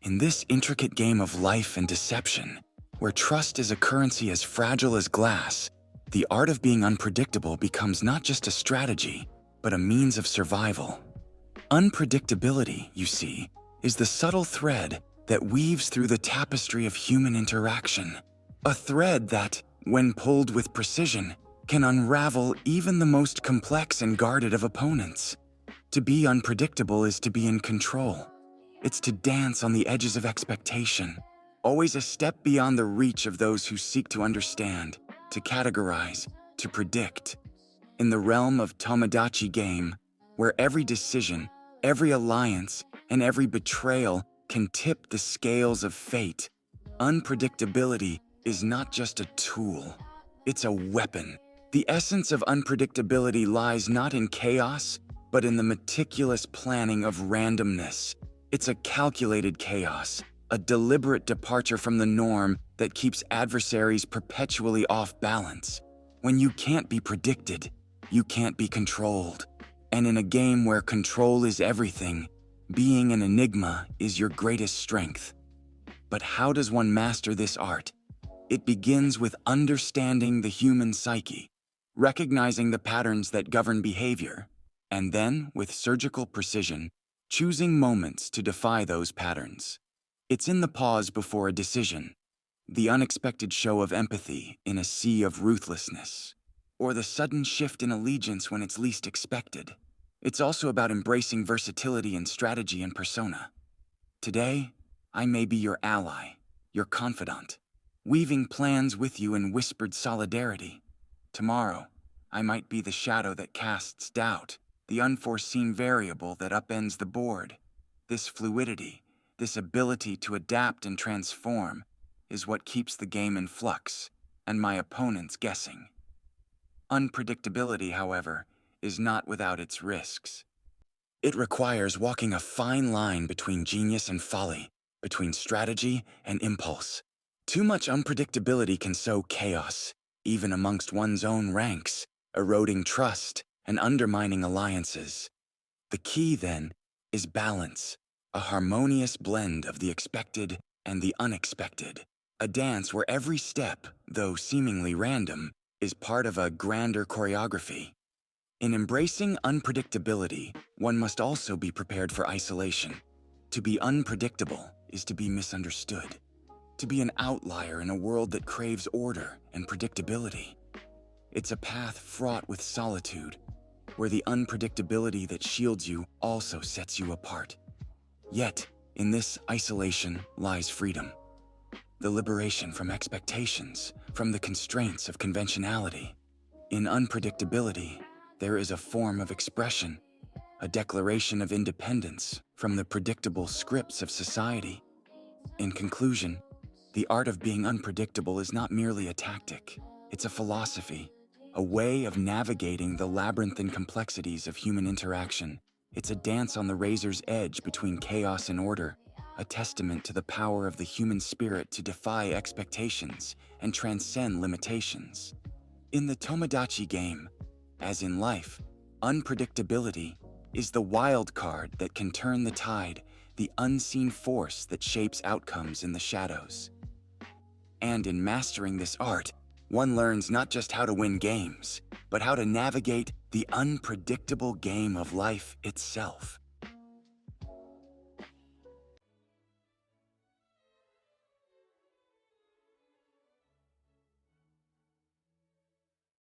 In this intricate game of life and deception, where trust is a currency as fragile as glass, the art of being unpredictable becomes not just a strategy, but a means of survival. Unpredictability, you see, is the subtle thread that weaves through the tapestry of human interaction. A thread that, when pulled with precision, can unravel even the most complex and guarded of opponents. To be unpredictable is to be in control. It's to dance on the edges of expectation, always a step beyond the reach of those who seek to understand, to categorize, to predict. In the realm of Tomidachi game, where every decision, every alliance, and every betrayal can tip the scales of fate, unpredictability is not just a tool, it's a weapon. The essence of unpredictability lies not in chaos, but in the meticulous planning of randomness. It's a calculated chaos, a deliberate departure from the norm that keeps adversaries perpetually off balance. When you can't be predicted, you can't be controlled. And in a game where control is everything, being an enigma is your greatest strength. But how does one master this art? It begins with understanding the human psyche, recognizing the patterns that govern behavior, and then, with surgical precision, choosing moments to defy those patterns. It's in the pause before a decision, the unexpected show of empathy in a sea of ruthlessness, or the sudden shift in allegiance when it's least expected. It's also about embracing versatility in strategy and persona. Today, I may be your ally, your confidant, weaving plans with you in whispered solidarity. Tomorrow, I might be the shadow that casts doubt, the unforeseen variable that upends the board. This fluidity, this ability to adapt and transform, is what keeps the game in flux and my opponents guessing. Unpredictability, however, is not without its risks. It requires walking a fine line between genius and folly, between strategy and impulse. Too much unpredictability can sow chaos, even amongst one's own ranks, eroding trust and undermining alliances. The key, then, is balance, a harmonious blend of the expected and the unexpected, a dance where every step, though seemingly random, is part of a grander choreography. In embracing unpredictability, one must also be prepared for isolation. To be unpredictable is to be misunderstood, to be an outlier in a world that craves order and predictability. It's a path fraught with solitude, where the unpredictability that shields you also sets you apart. Yet, in this isolation lies freedom, the liberation from expectations, from the constraints of conventionality. In unpredictability, there is a form of expression, a declaration of independence from the predictable scripts of society. In conclusion, the art of being unpredictable is not merely a tactic, it's a philosophy, a way of navigating the labyrinthine complexities of human interaction. It's a dance on the razor's edge between chaos and order, a testament to the power of the human spirit to defy expectations and transcend limitations. In the Tomidachi game, as in life, unpredictability is the wild card that can turn the tide, the unseen force that shapes outcomes in the shadows. And in mastering this art, one learns not just how to win games, but how to navigate the unpredictable game of life itself.